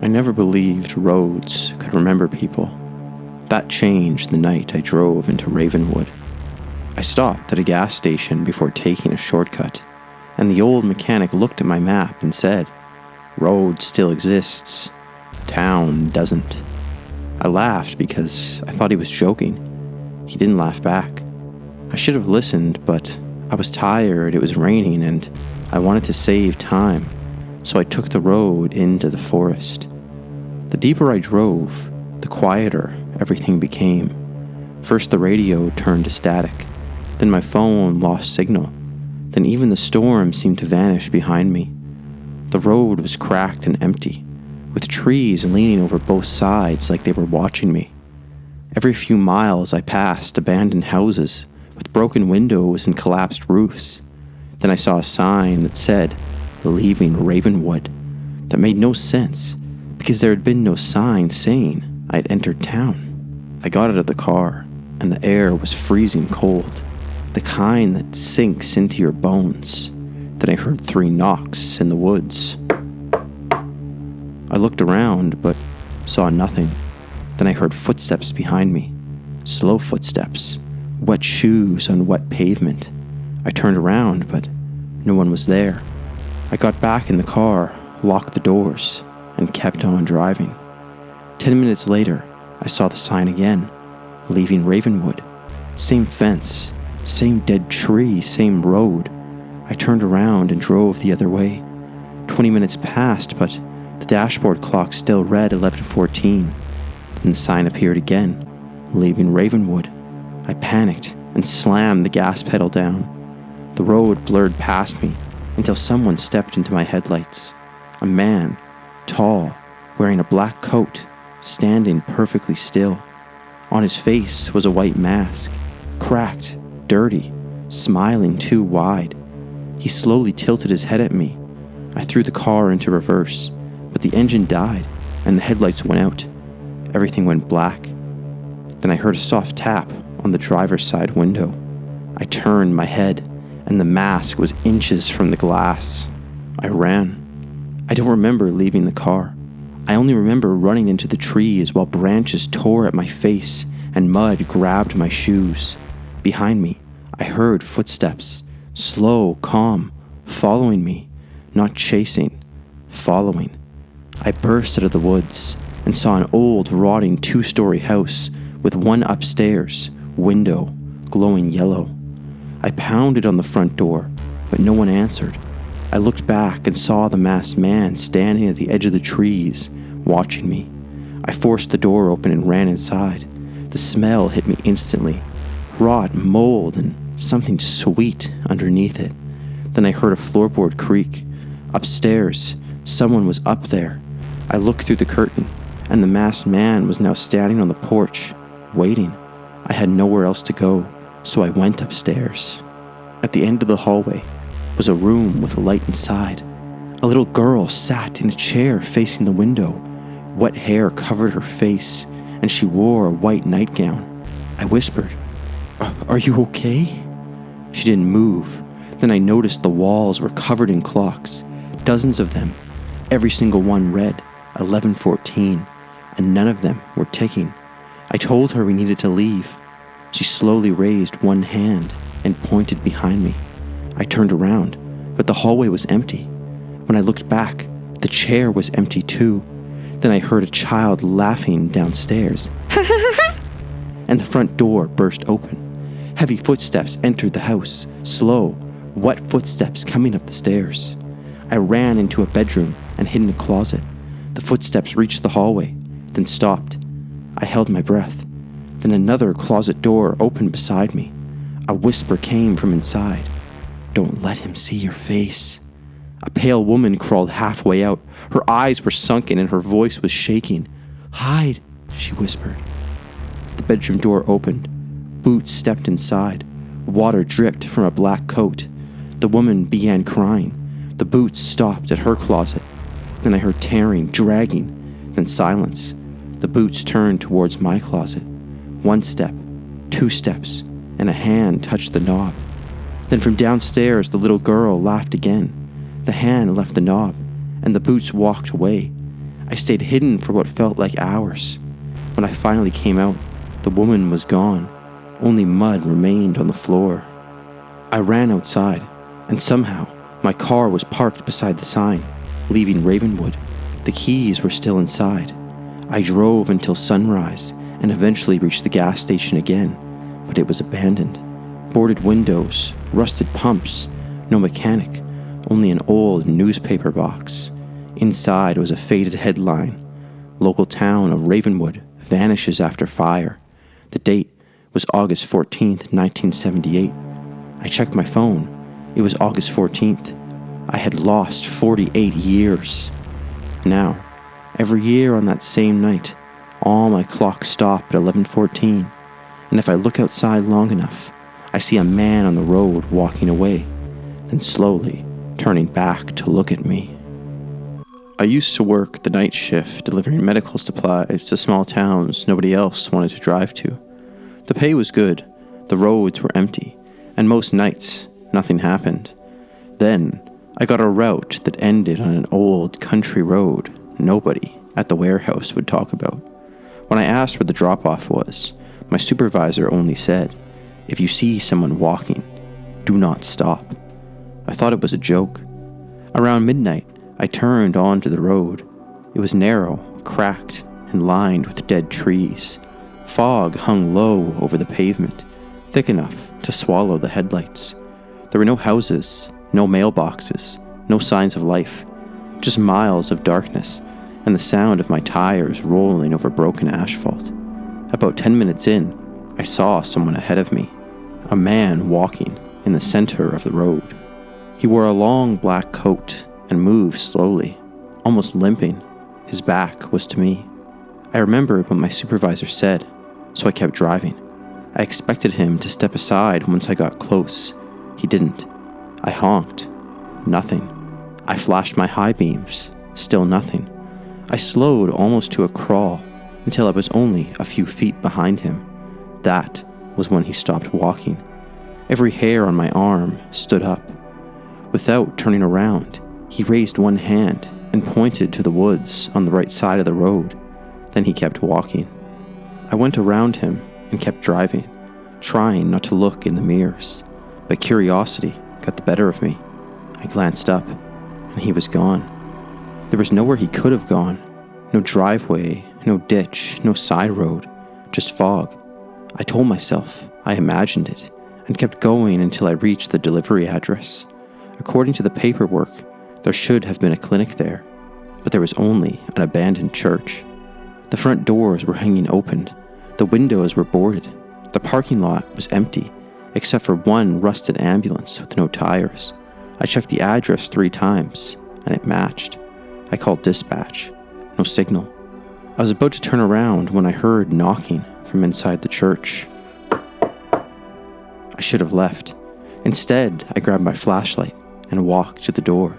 I never believed roads could remember people. That changed the night I drove into Ravenwood. I stopped at a gas station before taking a shortcut, and the old mechanic looked at my map and said, "Road still exists. Town doesn't." I laughed because I thought he was joking. He didn't laugh back. I should have listened, but I was tired, it was raining, and I wanted to save time, so I took the road into the forest. The deeper I drove, the quieter everything became. First the radio turned to static, then my phone lost signal, then even the storm seemed to vanish behind me. The road was cracked and empty, with trees leaning over both sides like they were watching me. Every few miles I passed abandoned houses with broken windows and collapsed roofs. Then I saw a sign that said, "Leaving Ravenwood," that made no sense, because there had been no sign saying I had entered town. I got out of the car, and the air was freezing cold, the kind that sinks into your bones. Then I heard 3 knocks in the woods. I looked around, but saw nothing. Then I heard footsteps behind me, slow footsteps, wet shoes on wet pavement. I turned around, but no one was there. I got back in the car, locked the doors, and kept on driving. 10 minutes later, I saw the sign again, "Leaving Ravenwood." Same fence, same dead tree, same road. I turned around and drove the other way. 20 minutes passed, but the dashboard clock still read 11:14. Then the sign appeared again, "Leaving Ravenwood." I panicked and slammed the gas pedal down. The road blurred past me until someone stepped into my headlights. A man, tall, wearing a black coat, standing perfectly still. On his face was a white mask, cracked, dirty, smiling too wide. He slowly tilted his head at me. I threw the car into reverse, but the engine died and the headlights went out. Everything went black. Then I heard a soft tap on the driver's side window. I turned my head, and the mask was inches from the glass. I ran. I don't remember leaving the car. I only remember running into the trees while branches tore at my face and mud grabbed my shoes. Behind me, I heard footsteps, slow, calm, following me, not chasing, following. I burst out of the woods and saw an old, rotting 2-story house with one upstairs, window, glowing yellow. I pounded on the front door, but no one answered. I looked back and saw the masked man standing at the edge of the trees, watching me. I forced the door open and ran inside. The smell hit me instantly. Rot, mold, and something sweet underneath it. Then I heard a floorboard creak. Upstairs, someone was up there. I looked through the curtain, and the masked man was now standing on the porch, waiting. I had nowhere else to go, so I went upstairs. At the end of the hallway was a room with light inside. A little girl sat in a chair facing the window. Wet hair covered her face, and she wore a white nightgown. I whispered, "Are you okay?" She didn't move. Then I noticed the walls were covered in clocks, dozens of them. Every single one read 11:14, and none of them were ticking. I told her we needed to leave. She slowly raised one hand and pointed behind me. I turned around, but the hallway was empty. When I looked back, the chair was empty too. Then I heard a child laughing downstairs. And the front door burst open. Heavy footsteps entered the house, slow, wet footsteps coming up the stairs. I ran into a bedroom and hid in a closet. The footsteps reached the hallway, then stopped. I held my breath. Then another closet door opened beside me. A whisper came from inside. "Don't let him see your face." A pale woman crawled halfway out. Her eyes were sunken and her voice was shaking. "Hide," she whispered. The bedroom door opened. Boots stepped inside. Water dripped from a black coat. The woman began crying. The boots stopped at her closet. Then I heard tearing, dragging, then silence. The boots turned towards my closet. 1 step, 2 steps, and a hand touched the knob. Then from downstairs, the little girl laughed again. The hand left the knob, and the boots walked away. I stayed hidden for what felt like hours. When I finally came out, the woman was gone. Only mud remained on the floor. I ran outside, and somehow my car was parked beside the sign, leaving Ravenwood. The keys were still inside. I drove until sunrise and eventually reached the gas station again, but it was abandoned. Boarded windows, rusted pumps, no mechanic, only an old newspaper box. Inside was a faded headline: "Local town of Ravenwood vanishes after fire." The date was August 14th, 1978. I checked my phone. It was August 14th. I had lost 48 years. Now, every year on that same night, all my clocks stop at 11:14, and if I look outside long enough, I see a man on the road walking away, then slowly turning back to look at me. I used to work the night shift delivering medical supplies to small towns nobody else wanted to drive to. The pay was good, the roads were empty, and most nights, nothing happened. Then, I got a route that ended on an old country road nobody at the warehouse would talk about. When I asked where the drop-off was, my supervisor only said, "If you see someone walking, do not stop." I thought it was a joke. Around midnight, I turned onto the road. It was narrow, cracked, and lined with dead trees. Fog hung low over the pavement, thick enough to swallow the headlights. There were no houses, no mailboxes, no signs of life, just miles of darkness and the sound of my tires rolling over broken asphalt. About 10 minutes in, I saw someone ahead of me, a man walking in the center of the road. He wore a long black coat and moved slowly, almost limping. His back was to me. I remembered what my supervisor said, so I kept driving. I expected him to step aside once I got close. He didn't. I honked. Nothing. I flashed my high beams. Still nothing. I slowed almost to a crawl until I was only a few feet behind him. That was when he stopped walking. Every hair on my arm stood up. Without turning around, he raised one hand and pointed to the woods on the right side of the road. Then he kept walking. I went around him and kept driving, trying not to look in the mirrors, but curiosity got the better of me. I glanced up, and he was gone. There was nowhere he could have gone. No driveway, no ditch, no side road, just fog. I told myself I imagined it, and kept going until I reached the delivery address. According to the paperwork, there should have been a clinic there, but there was only an abandoned church. The front doors were hanging open. The windows were boarded. The parking lot was empty, except for one rusted ambulance with no tires. I checked the address 3 times, and it matched. I called dispatch. No signal. I was about to turn around when I heard knocking from inside the church. I should have left. Instead, I grabbed my flashlight and walked to the door.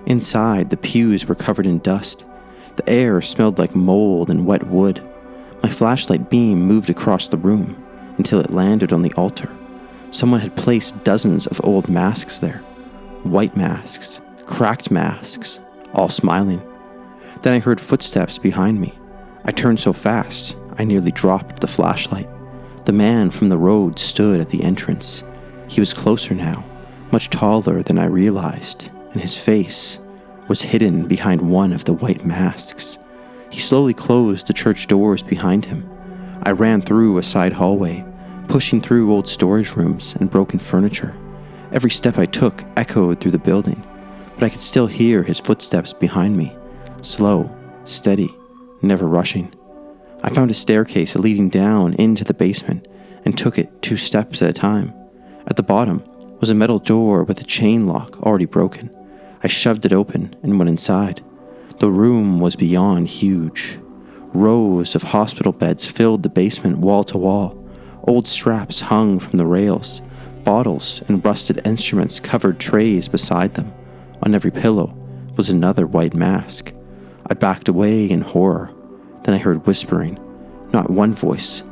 Inside, the pews were covered in dust. The air smelled like mold and wet wood. My flashlight beam moved across the room until it landed on the altar. Someone had placed dozens of old masks there. White masks, cracked masks, all smiling. Then I heard footsteps behind me. I turned so fast, I nearly dropped the flashlight. The man from the road stood at the entrance. He was closer now, much taller than I realized, and his face was hidden behind one of the white masks. He slowly closed the church doors behind him. I ran through a side hallway, pushing through old storage rooms and broken furniture. Every step I took echoed through the building, but I could still hear his footsteps behind me, slow, steady, never rushing. I found a staircase leading down into the basement and took it 2 steps at a time. At the bottom was a metal door with a chain lock already broken. I shoved it open and went inside. The room was beyond huge. Rows of hospital beds filled the basement wall to wall. Old straps hung from the rails. Bottles and rusted instruments covered trays beside them. On every pillow was another white mask. I backed away in horror. Then I heard whispering. Not one voice,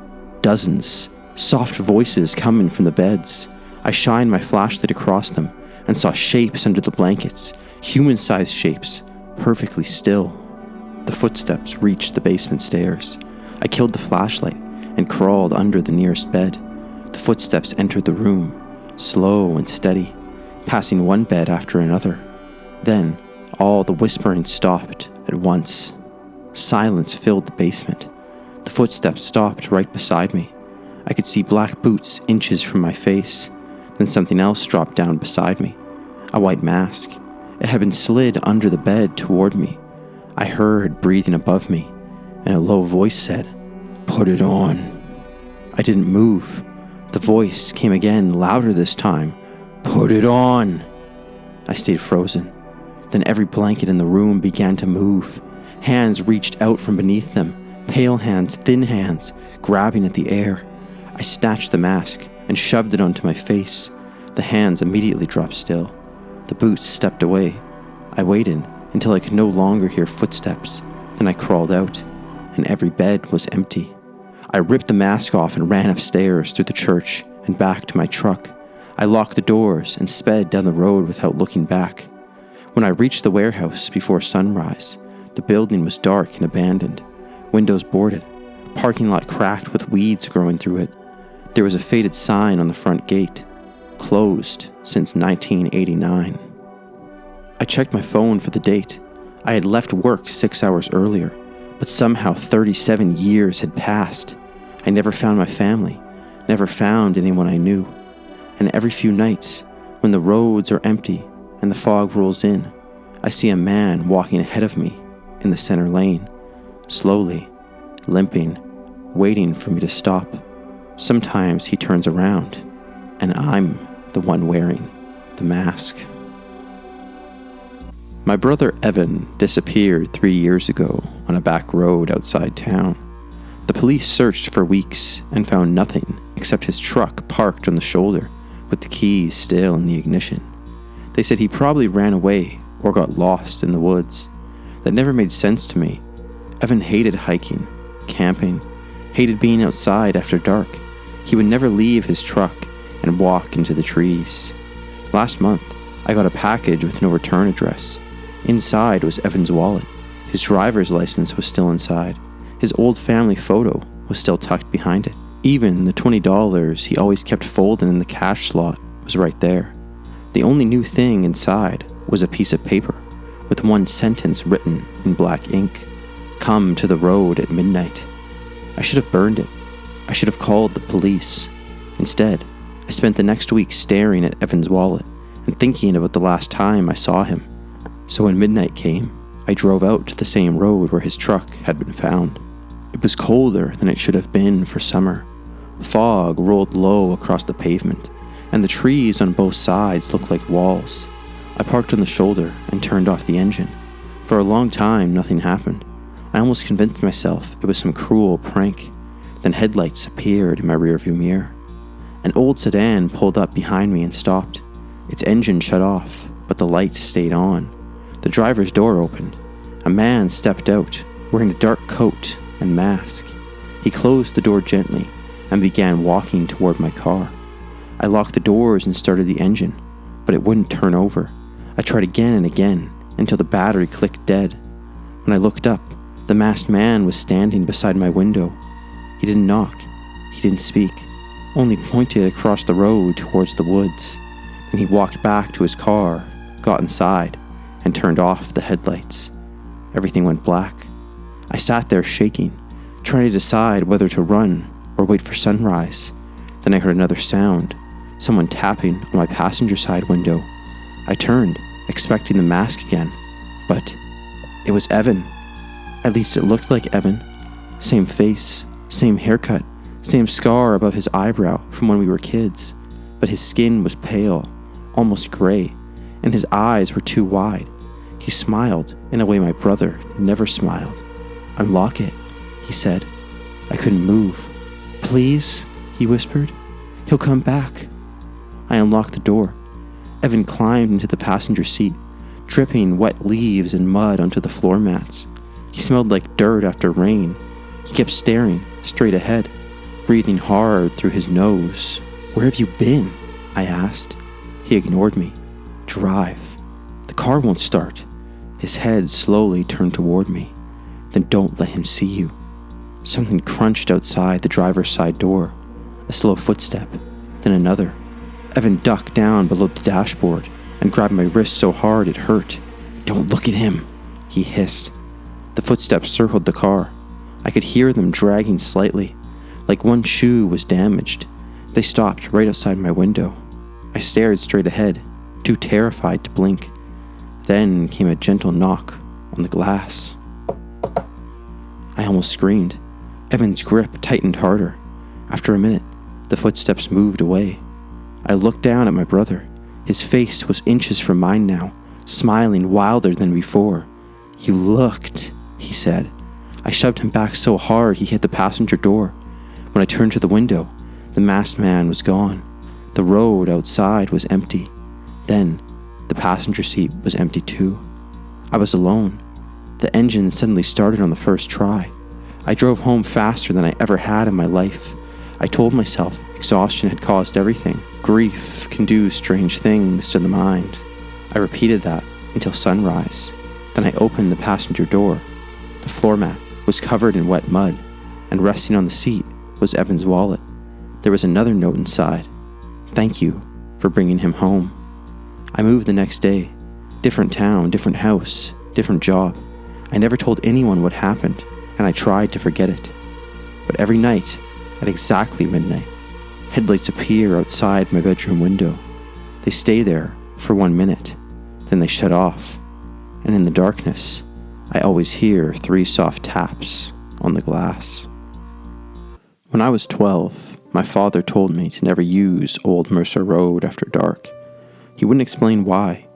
dozens. Soft voices coming from the beds. I shined my flashlight across them and saw shapes under the blankets, human-sized shapes, perfectly still. The footsteps reached the basement stairs. I killed the flashlight and crawled under the nearest bed. The footsteps entered the room, slow and steady, passing one bed after another. Then, all the whispering stopped at once. Silence filled the basement. The footsteps stopped right beside me. I could see black boots inches from my face. Then something else dropped down beside me. A white mask. It had been slid under the bed toward me. I heard breathing above me, and a low voice said, "Put it on." I didn't move. The voice came again, louder this time. "Put it on." I stayed frozen. Then every blanket in the room began to move. Hands reached out from beneath them, pale hands, thin hands, grabbing at the air. I snatched the mask and shoved it onto my face. The hands immediately dropped still. The boots stepped away. I waited until I could no longer hear footsteps. Then I crawled out, and every bed was empty. I ripped the mask off and ran upstairs through the church and back to my truck. I locked the doors and sped down the road without looking back. When I reached the warehouse before sunrise, the building was dark and abandoned, windows boarded, parking lot cracked with weeds growing through it. There was a faded sign on the front gate, closed since 1989. I checked my phone for the date. I had left work 6 hours earlier, but somehow 37 years had passed. I never found my family, never found anyone I knew. And every few nights, when the roads are empty and the fog rolls in, I see a man walking ahead of me in the center lane, slowly, limping, waiting for me to stop. Sometimes he turns around, and I'm the one wearing the mask. My brother Evan disappeared 3 years ago on a back road outside town. The police searched for weeks and found nothing except his truck parked on the shoulder with the keys still in the ignition. They said he probably ran away or got lost in the woods. That never made sense to me. Evan hated hiking, camping, hated being outside after dark. He would never leave his truck and walk into the trees. Last month, I got a package with no return address. Inside was Evan's wallet. His driver's license was still inside. His old family photo was still tucked behind it. Even the $20 he always kept folded in the cash slot was right there. The only new thing inside was a piece of paper with one sentence written in black ink. "Come to the road at midnight." I should have burned it. I should have called the police. Instead, I spent the next week staring at Evan's wallet and thinking about the last time I saw him. So when midnight came, I drove out to the same road where his truck had been found. It was colder than it should have been for summer. Fog rolled low across the pavement, and the trees on both sides looked like walls. I parked on the shoulder and turned off the engine. For a long time, nothing happened. I almost convinced myself it was some cruel prank. Then headlights appeared in my rearview mirror. An old sedan pulled up behind me and stopped. Its engine shut off, but the lights stayed on. The driver's door opened. A man stepped out, wearing a dark coat and mask. He closed the door gently and began walking toward my car. I locked the doors and started the engine, but it wouldn't turn over. I tried again and again until the battery clicked dead. When I looked up, the masked man was standing beside my window. He didn't knock. He didn't speak, only pointed across the road towards the woods. Then he walked back to his car, got inside, and turned off the headlights. Everything went black. I sat there shaking, trying to decide whether to run or wait for sunrise. Then I heard another sound, someone tapping on my passenger side window. I turned, expecting the mask again, but it was Evan. At least it looked like Evan. Same face, same haircut, same scar above his eyebrow from when we were kids. But his skin was pale, almost gray, and his eyes were too wide. He smiled in a way my brother never smiled. "Unlock it," he said. I couldn't move. "Please," he whispered. "He'll come back." I unlocked the door. Evan climbed into the passenger seat, dripping wet leaves and mud onto the floor mats. He smelled like dirt after rain. He kept staring straight ahead, breathing hard through his nose. "Where have you been?" I asked. He ignored me. "Drive. The car won't start." His head slowly turned toward me. then don't let him see you. Something crunched outside the driver's side door. A slow footstep, then another. Evan ducked down below the dashboard and grabbed my wrist so hard it hurt. "Don't look at him," he hissed. The footsteps circled the car. I could hear them dragging slightly, like one shoe was damaged. They stopped right outside my window. I stared straight ahead, too terrified to blink. Then came a gentle knock on the glass. I almost screamed. Evan's grip tightened harder. After a minute, the footsteps moved away. I looked down at my brother. His face was inches from mine now, smiling wilder than before. "You looked," he said. I shoved him back so hard he hit the passenger door. When I turned to the window, the masked man was gone. The road outside was empty. Then, the passenger seat was empty too. I was alone. The engine suddenly started on the first try. I drove home faster than I ever had in my life. I told myself exhaustion had caused everything. Grief can do strange things to the mind. I repeated that until sunrise. Then I opened the passenger door. The floor mat was covered in wet mud, and resting on the seat was Evan's wallet. There was another note inside. "Thank you for bringing him home." I moved the next day. Different town, different house, different job. I never told anyone what happened, and I tried to forget it. But every night, at exactly midnight, headlights appear outside my bedroom window. They stay there for 1 minute, then they shut off, and in the darkness, I always hear 3 soft taps on the glass. When I was 12, my father told me to never use Old Mercer Road after dark. He wouldn't explain why.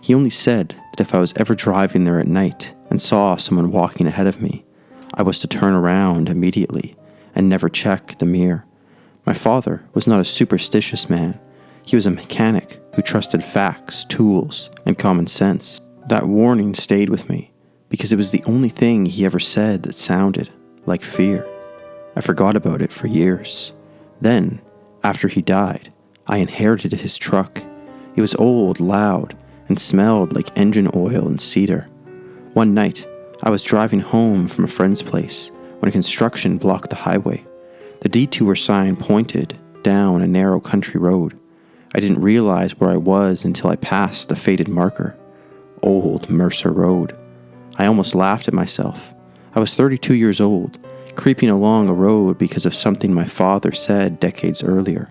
He only said that if I was ever driving there at night and saw someone walking ahead of me, I was to turn around immediately and never check the mirror. My father was not a superstitious man. He was a mechanic who trusted facts, tools, and common sense. That warning stayed with me because it was the only thing he ever said that sounded like fear. I forgot about it for years. Then, after he died, I inherited his truck. It was old, loud, and smelled like engine oil and cedar. One night, I was driving home from a friend's place when construction blocked the highway. The detour sign pointed down a narrow country road. I didn't realize where I was until I passed the faded marker. Old Mercer Road. I almost laughed at myself. I was 32 years old, creeping along a road because of something my father said decades earlier.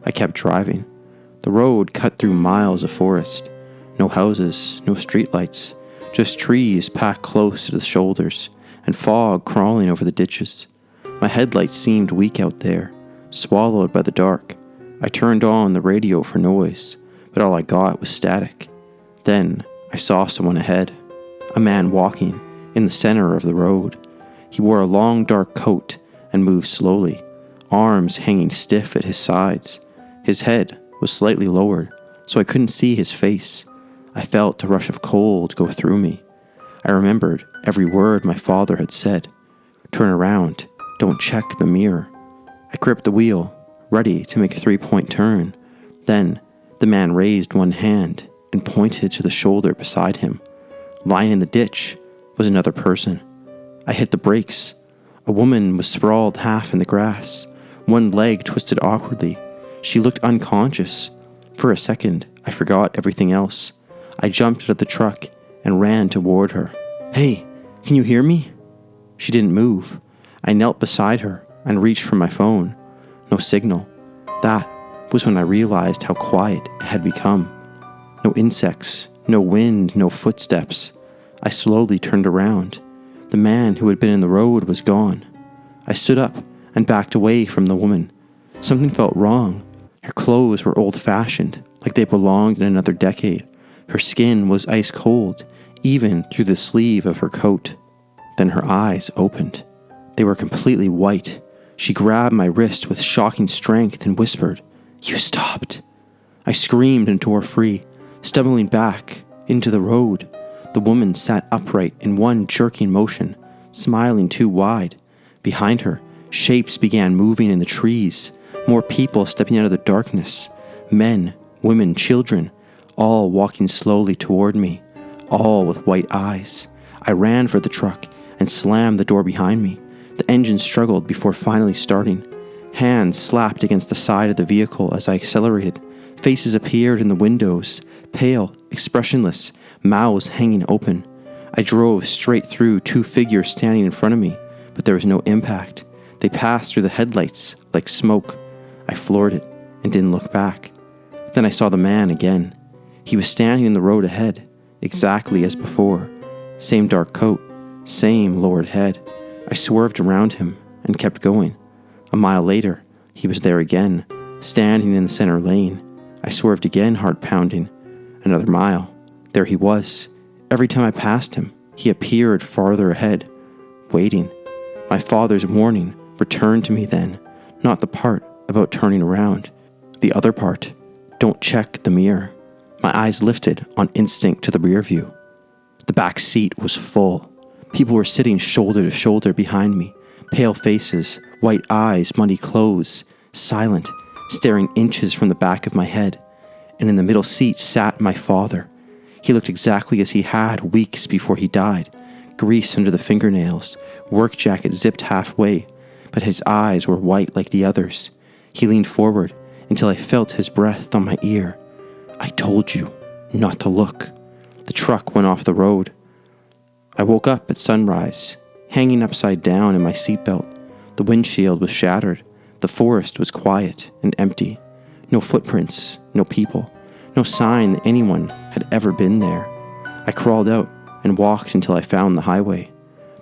I kept driving. The road cut through miles of forest. No houses, no streetlights, just trees packed close to the shoulders and fog crawling over the ditches. My headlights seemed weak out there, swallowed by the dark. I turned on the radio for noise, but all I got was static. Then I saw someone ahead, a man walking in the center of the road. He wore a long dark coat and moved slowly, arms hanging stiff at his sides. His head was slightly lowered, so I couldn't see his face. I felt a rush of cold go through me. I remembered every word my father had said. Turn around, don't check the mirror. I gripped the wheel, ready to make a 3-point turn. Then, the man raised one hand and pointed to the shoulder beside him. Lying in the ditch was another person. I hit the brakes. A woman was sprawled half in the grass, one leg twisted awkwardly. She looked unconscious. For a second, I forgot everything else. I jumped out of the truck and ran toward her. "Hey, can you hear me?" She didn't move. I knelt beside her and reached for my phone. No signal. That was when I realized how quiet it had become. No insects, no wind, no footsteps. I slowly turned around. The man who had been in the road was gone. I stood up and backed away from the woman. Something felt wrong. Her clothes were old-fashioned, like they belonged in another decade. Her skin was ice cold, even through the sleeve of her coat. Then her eyes opened. They were completely white. She grabbed my wrist with shocking strength and whispered, "You stopped." I screamed and tore free, stumbling back into the road. The woman sat upright in one jerking motion, smiling too wide. Behind her, shapes began moving in the trees, more people stepping out of the darkness. Men, women, children, all walking slowly toward me, all with white eyes. I ran for the truck and slammed the door behind me. The engine struggled before finally starting. Hands slapped against the side of the vehicle as I accelerated. Faces appeared in the windows, pale, expressionless, mouths hanging open. I drove straight through two figures standing in front of me, but there was no impact. They passed through the headlights like smoke. I floored it and didn't look back. Then I saw the man again. He was standing in the road ahead, exactly as before. Same dark coat, same lowered head. I swerved around him and kept going. A mile later, he was there again, standing in the center lane. I swerved again, heart pounding. Another mile. There he was. Every time I passed him, he appeared farther ahead, waiting. My father's warning returned to me then, not the part about turning around. The other part, don't check the mirror. My eyes lifted on instinct to the rear view. The back seat was full. People were sitting shoulder to shoulder behind me, pale faces, white eyes, muddy clothes, silent, staring inches from the back of my head. And in the middle seat sat my father. He looked exactly as he had weeks before he died, grease under the fingernails, work jacket zipped halfway, but his eyes were white like the others. He leaned forward until I felt his breath on my ear. I told you not to look. The truck went off the road. I woke up at sunrise, hanging upside down in my seatbelt. The windshield was shattered. The forest was quiet and empty. No footprints, no people, no sign that anyone had ever been there. I crawled out and walked until I found the highway.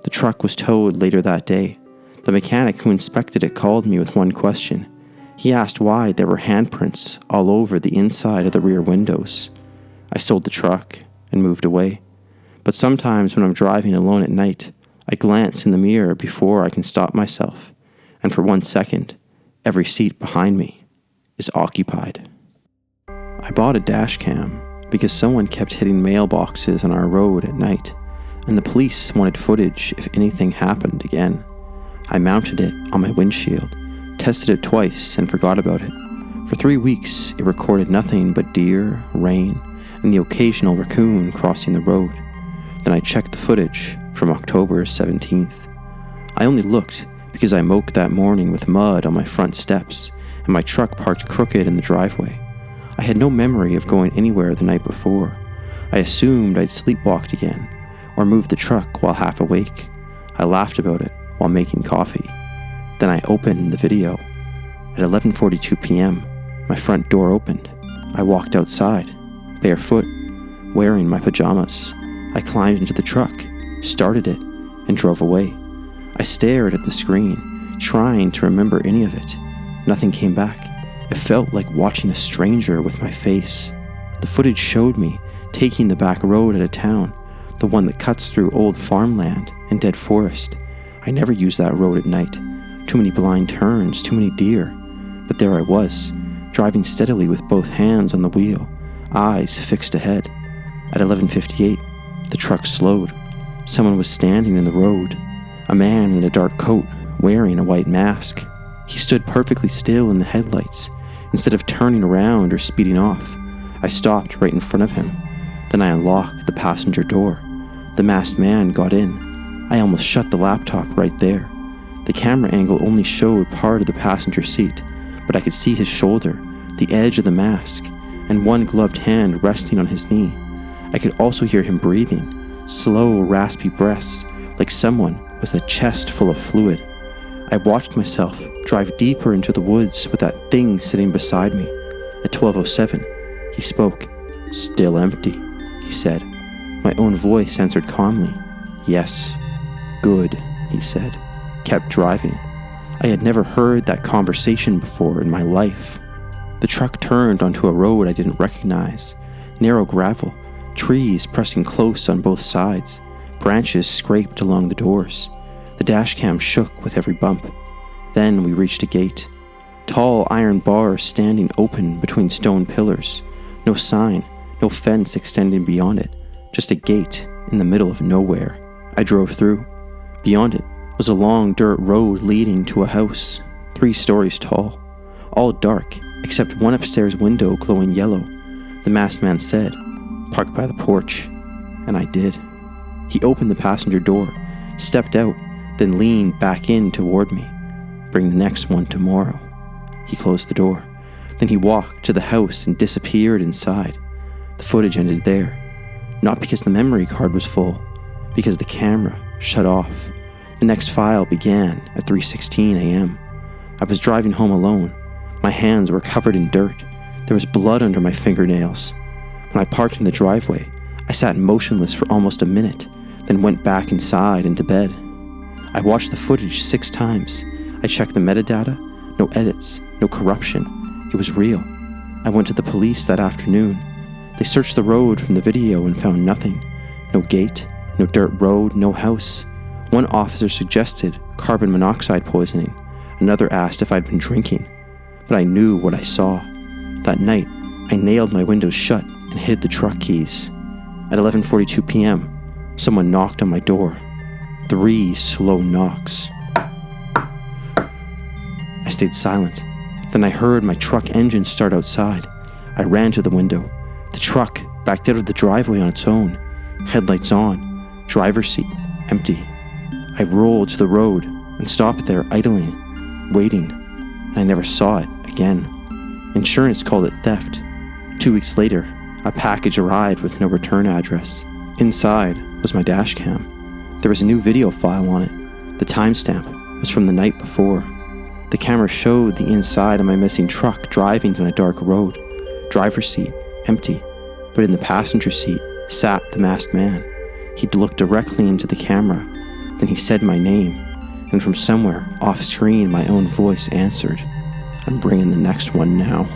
The truck was towed later that day. The mechanic who inspected it called me with one question. He asked why there were handprints all over the inside of the rear windows. I sold the truck and moved away. But sometimes when I'm driving alone at night, I glance in the mirror before I can stop myself, and for 1 second, every seat behind me is occupied. I bought a dash cam because someone kept hitting mailboxes on our road at night, and the police wanted footage if anything happened again. I mounted it on my windshield, tested it twice, and forgot about it. For 3 weeks, it recorded nothing but deer, rain, and the occasional raccoon crossing the road. Then I checked the footage from October 17th. I only looked because I moped that morning with mud on my front steps, and my truck parked crooked in the driveway. I had no memory of going anywhere the night before. I assumed I'd sleepwalked again, or moved the truck while half awake. I laughed about it while making coffee. Then I opened the video. At 11:42 p.m., my front door opened. I walked outside, barefoot, wearing my pajamas. I climbed into the truck, started it, and drove away. I stared at the screen, trying to remember any of it. Nothing came back. It felt like watching a stranger with my face. The footage showed me taking the back road out of town, the one that cuts through old farmland and dead forest. I never used that road at night. Too many blind turns, too many deer. But there I was, driving steadily with both hands on the wheel, eyes fixed ahead. At 11:58, the truck slowed. Someone was standing in the road, a man in a dark coat, wearing a white mask. He stood perfectly still in the headlights. Instead of turning around or speeding off, I stopped right in front of him. Then I unlocked the passenger door. The masked man got in. I almost shut the laptop right there. The camera angle only showed part of the passenger seat, but I could see his shoulder, the edge of the mask, and one gloved hand resting on his knee. I could also hear him breathing, slow, raspy breaths, like someone with a chest full of fluid. I watched myself drive deeper into the woods with that thing sitting beside me. At 12:07, he spoke. "Still empty," he said. My own voice answered calmly. "Yes." "Good," he said. Kept driving. I had never heard that conversation before in my life. The truck turned onto a road I didn't recognize. Narrow gravel, trees pressing close on both sides, branches scraped along the doors. The dash cam shook with every bump. Then we reached a gate. Tall iron bars standing open between stone pillars. No sign, no fence extending beyond it. Just a gate in the middle of nowhere. I drove through. Beyond it was a long dirt road leading to a house, 3 stories tall. All dark, except one upstairs window glowing yellow. The masked man said, "Park by the porch." And I did. He opened the passenger door, stepped out, then leaned back in toward me. Bring the next one tomorrow. He closed the door. Then he walked to the house and disappeared inside. The footage ended there. Not because the memory card was full, because the camera shut off. The next file began at 3:16 a.m. I was driving home alone. My hands were covered in dirt. There was blood under my fingernails. When I parked in the driveway, I sat motionless for almost a minute, then went back inside and to bed. I watched the footage 6 times. I checked the metadata. No edits, no corruption. It was real. I went to the police that afternoon. They searched the road from the video and found nothing. No gate, no dirt road, no house. One officer suggested carbon monoxide poisoning. Another asked if I'd been drinking. But I knew what I saw. That night, I nailed my windows shut and hid the truck keys. At 11:42 p.m., someone knocked on my door. 3 slow knocks. I stayed silent. Then I heard my truck engine start outside. I ran to the window. The truck backed out of the driveway on its own. Headlights on. Driver's seat empty. I rolled to the road and stopped there idling, waiting. I never saw it again. Insurance called it theft. 2 weeks later, a package arrived with no return address. Inside was my dash cam. There was a new video file on it. The timestamp was from the night before. The camera showed the inside of my missing truck driving down a dark road. Driver's seat empty, but in the passenger seat sat the masked man. He'd looked directly into the camera. Then he said my name, and from somewhere off screen my own voice answered, "I'm bringing the next one now."